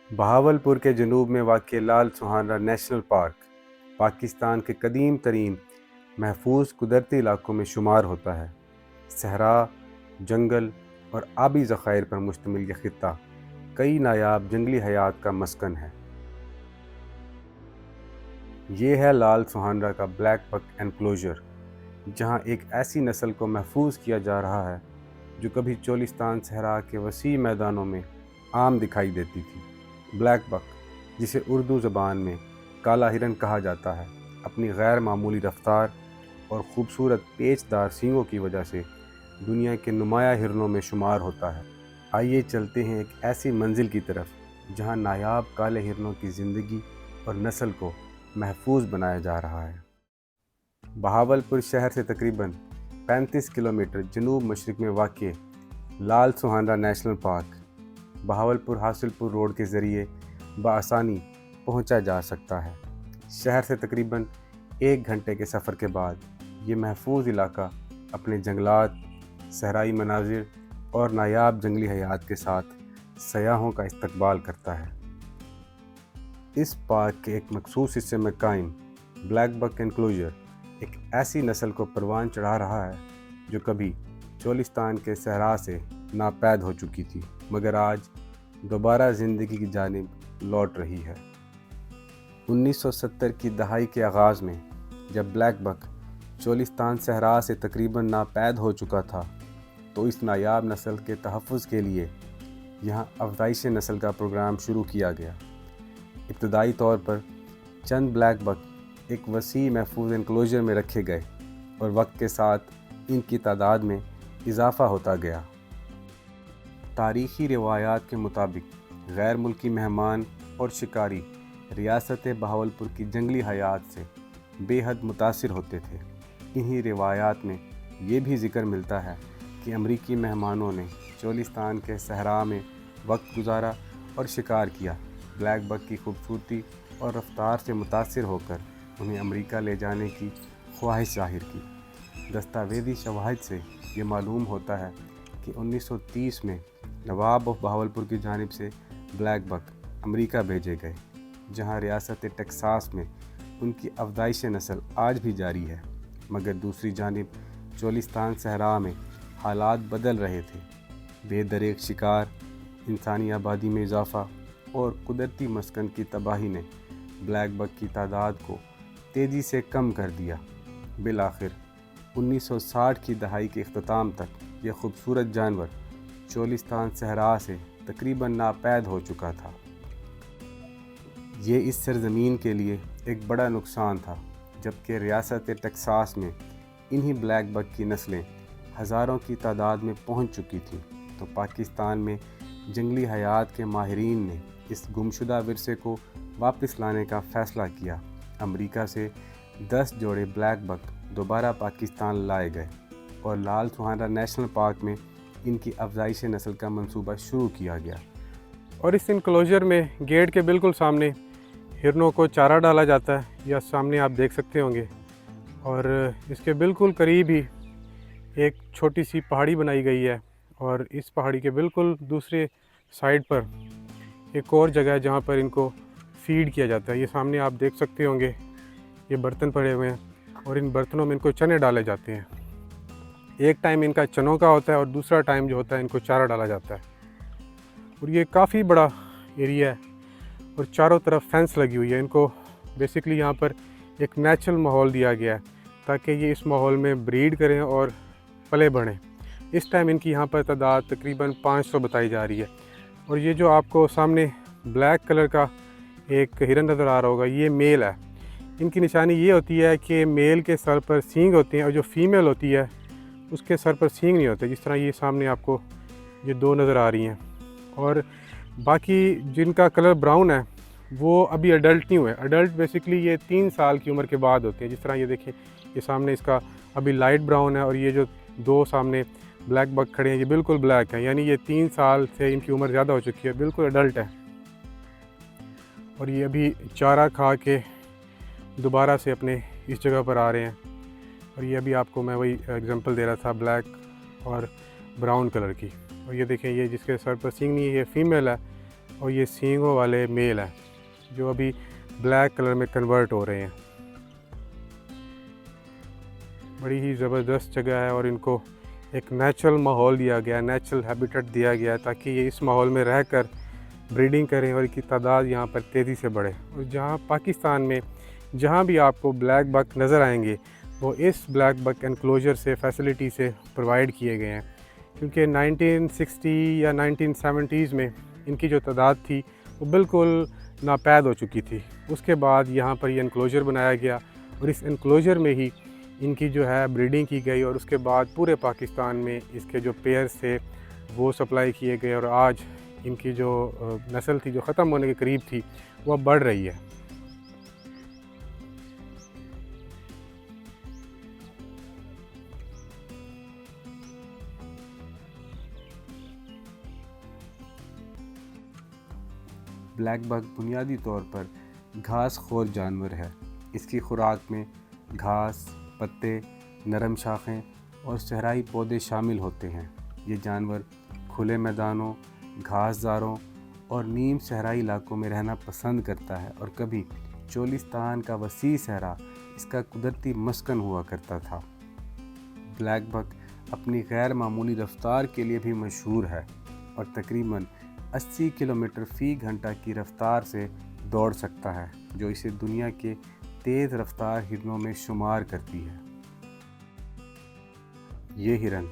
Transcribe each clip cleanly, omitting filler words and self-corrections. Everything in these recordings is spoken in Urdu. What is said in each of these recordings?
بہاولپور کے جنوب میں واقع لال سہانرا نیشنل پارک پاکستان کے قدیم ترین محفوظ قدرتی علاقوں میں شمار ہوتا ہے۔ صحرا، جنگل اور آبی ذخائر پر مشتمل یہ خطہ کئی نایاب جنگلی حیات کا مسکن ہے۔ یہ ہے لال سہانرا کا بلیک بک انکلوژر، جہاں ایک ایسی نسل کو محفوظ کیا جا رہا ہے جو کبھی چولستان صحرا کے وسیع میدانوں میں عام دکھائی دیتی تھی۔ بلیک بک، جسے اردو زبان میں کالا ہرن کہا جاتا ہے، اپنی غیر معمولی رفتار اور خوبصورت پیچ دار سینگوں کی وجہ سے دنیا کے نمایاں ہرنوں میں شمار ہوتا ہے۔ آئیے چلتے ہیں ایک ایسی منزل کی طرف جہاں نایاب کالے ہرنوں کی زندگی اور نسل کو محفوظ بنایا جا رہا ہے۔ بہاولپور شہر سے تقریباً 35 کلومیٹر جنوب مشرق میں واقع لال سہانرا نیشنل پارک بہاولپور حاصل پور روڈ کے ذریعے بآسانی پہنچا جا سکتا ہے۔ شہر سے تقریباً 1 گھنٹے کے سفر کے بعد یہ محفوظ علاقہ اپنے جنگلات، صحرائی مناظر اور نایاب جنگلی حیات کے ساتھ سیاحوں کا استقبال کرتا ہے۔ اس پارک کے ایک مخصوص حصے میں قائم بلیک بک انکلوژر ایک ایسی نسل کو پروان چڑھا رہا ہے جو کبھی چولستان کے صحرا سے ناپید ہو چکی تھی، مگر آج دوبارہ زندگی کی جانب لوٹ رہی ہے۔ 1970 کی دہائی کے آغاز میں جب بلیک بک چولستان صحرا سے تقریباً ناپید ہو چکا تھا تو اس نایاب نسل کے تحفظ کے لیے یہاں افزائش نسل کا پروگرام شروع کیا گیا۔ ابتدائی طور پر چند بلیک بک ایک وسیع محفوظ انکلوژر میں رکھے گئے اور وقت کے ساتھ ان کی تعداد میں اضافہ ہوتا گیا۔ تاریخی روایات کے مطابق غیر ملکی مہمان اور شکاری ریاست بہاولپور کی جنگلی حیات سے بے حد متاثر ہوتے تھے۔ انہی روایات میں یہ بھی ذکر ملتا ہے کہ امریکی مہمانوں نے چولستان کے صحرا میں وقت گزارا اور شکار کیا۔ بلیک بک کی خوبصورتی اور رفتار سے متاثر ہو کر انہیں امریکہ لے جانے کی خواہش ظاہر کی۔ دستاویزی شواہد سے یہ معلوم ہوتا ہے کہ 1930 میں نواب آف بہاولپور کی جانب سے بلیک بک امریکہ بھیجے گئے، جہاں ریاست ٹیکساس میں ان کی افزائش نسل آج بھی جاری ہے۔ مگر دوسری جانب چولستان صحرا میں حالات بدل رہے تھے۔ بے دریغ شکار، انسانی آبادی میں اضافہ اور قدرتی مسکن کی تباہی نے بلیک بک کی تعداد کو تیزی سے کم کر دیا۔ بالآخر 1960 کی دہائی کے اختتام تک یہ خوبصورت جانور چولستان صحرا سے تقریباً ناپید ہو چکا تھا۔ یہ اس سرزمین کے لیے ایک بڑا نقصان تھا، جبکہ ریاست ٹیکساس میں انہی بلیک بک کی نسلیں ہزاروں کی تعداد میں پہنچ چکی تھیں، تو پاکستان میں جنگلی حیات کے ماہرین نے اس گمشدہ ورثے کو واپس لانے کا فیصلہ کیا۔ امریکہ سے 10 جوڑے بلیک بک دوبارہ پاکستان لائے گئے اور لال سہانرا نیشنل پارک میں ان کی افزائش نسل کا منصوبہ شروع کیا گیا۔ اور اس انکلوژر میں گیٹ کے بالکل سامنے ہرنوں کو چارہ ڈالا جاتا ہے، یا سامنے آپ دیکھ سکتے ہوں گے، اور اس کے بالکل قریب ہی ایک چھوٹی سی پہاڑی بنائی گئی ہے، اور اس پہاڑی کے بالکل دوسرے سائڈ پر ایک اور جگہ ہے جہاں پر ان کو فیڈ کیا جاتا ہے۔ یہ سامنے آپ دیکھ سکتے ہوں گے، یہ برتن پڑے ہوئے ہیں اور ان برتنوں میں ان کو چنے ڈالے جاتے ہیں۔ ایک ٹائم ان کا چنوں کا ہوتا ہے اور دوسرا ٹائم جو ہوتا ہے ان کو چارہ ڈالا جاتا ہے۔ اور یہ کافی بڑا ایریا ہے اور چاروں طرف فینس لگی ہوئی ہے۔ ان کو بیسکلی یہاں پر ایک نیچرل ماحول دیا گیا ہے تاکہ یہ اس ماحول میں بریڈ کریں اور پلے بڑھیں۔ اس ٹائم ان کی یہاں پر تعداد تقریباً 500 بتائی جا رہی ہے۔ اور یہ جو آپ کو سامنے بلیک کلر کا ایک ہرن نظر آ رہا ہوگا، یہ میل ہے۔ ان کی نشانی یہ ہوتی ہے کہ میل کے سر پر سینگ ہوتے ہیں اور جو فیمیل ہوتی ہے اس کے سر پر سینگ نہیں ہوتے، جس طرح یہ سامنے آپ کو یہ 2 نظر آ رہی ہیں۔ اور باقی جن کا کلر براؤن ہے وہ ابھی اڈلٹ نہیں ہوئے۔ اڈلٹ بیسکلی یہ 3 سال کی عمر کے بعد ہوتے ہیں، جس طرح یہ دیکھیں، یہ سامنے اس کا ابھی لائٹ براؤن ہے، اور یہ جو 2 سامنے بلیک بک کھڑے ہیں یہ بالکل بلیک ہیں، یعنی یہ 3 سال سے ان کی عمر زیادہ ہو چکی ہے، بالکل اڈلٹ ہے۔ اور یہ ابھی چارہ کھا کے دوبارہ سے اپنے اس جگہ پر آ رہے ہیں۔ اور یہ ابھی آپ کو میں وہی ایگزامپل دے رہا تھا بلیک اور براؤن کلر کی۔ اور یہ دیکھیں، یہ جس کے سر پر سینگ نہیں ہے یہ فیمیل ہے، اور یہ سینگوں والے میل ہیں جو ابھی بلیک کلر میں کنورٹ ہو رہے ہیں۔ بڑی ہی زبردست جگہ ہے اور ان کو ایک نیچرل ماحول دیا گیا ہے، نیچرل ہیبیٹیٹ دیا گیا ہے تاکہ یہ اس ماحول میں رہ کر بریڈنگ کریں اور ان کی تعداد یہاں پر تیزی سے بڑھے۔ اور جہاں پاکستان میں جہاں بھی آپ کو بلیک بک نظر آئیں گے وہ اس بلیک بک انکلوجر سے فیسلٹی سے پرووائڈ کیے گئے ہیں، کیونکہ 1960 یا 1970s میں ان کی جو تعداد تھی وہ بالکل ناپید ہو چکی تھی۔ اس کے بعد یہاں پر یہ انکلوجر بنایا گیا اور اس انکلوجر میں ہی ان کی جو ہے بریڈنگ کی گئی، اور اس کے بعد پورے پاکستان میں اس کے جو پیئرز تھے وہ سپلائی کیے گئے، اور آج ان کی جو نسل تھی جو ختم ہونے کے قریب تھی وہ اب بڑھ رہی ہے۔ بلیک بک بنیادی طور پر گھاس خور جانور ہے۔ اس کی خوراک میں گھاس، پتے، نرم شاخیں اور صحرائی پودے شامل ہوتے ہیں۔ یہ جانور کھلے میدانوں، گھاس زاروں اور نیم صحرائی علاقوں میں رہنا پسند کرتا ہے، اور کبھی چولستان کا وسیع صحرا اس کا قدرتی مسکن ہوا کرتا تھا۔ بلیک بک اپنی غیر معمولی رفتار کے لیے بھی مشہور ہے اور تقریباً 80 کلومیٹر فی گھنٹہ کی رفتار سے دوڑ سکتا ہے، جو اسے دنیا کے تیز رفتار ہرنوں میں شمار کرتی ہے۔ یہ ہرن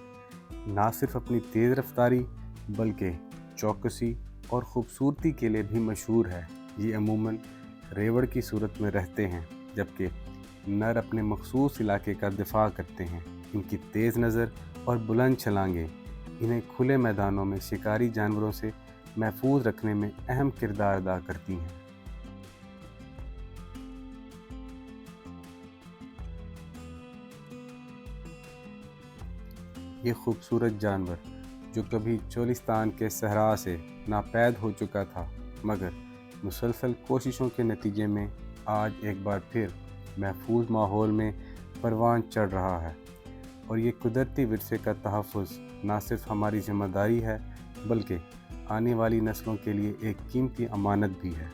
نہ صرف اپنی تیز رفتاری بلکہ چوکسی اور خوبصورتی کے لیے بھی مشہور ہے۔ یہ عموماً ریوڑ کی صورت میں رہتے ہیں، جبکہ نر اپنے مخصوص علاقے کا دفاع کرتے ہیں۔ ان کی تیز نظر اور بلند چھلانگیں انہیں کھلے میدانوں میں شکاری جانوروں سے محفوظ رکھنے میں اہم کردار ادا کرتی ہیں۔ یہ خوبصورت جانور جو کبھی چولستان کے صحرا سے ناپید ہو چکا تھا، مگر مسلسل کوششوں کے نتیجے میں آج ایک بار پھر محفوظ ماحول میں پروان چڑھ رہا ہے، اور یہ قدرتی ورثے کا تحفظ نہ صرف ہماری ذمہ داری ہے بلکہ آنے والی نسلوں کے لیے ایک قیمتی امانت بھی ہے۔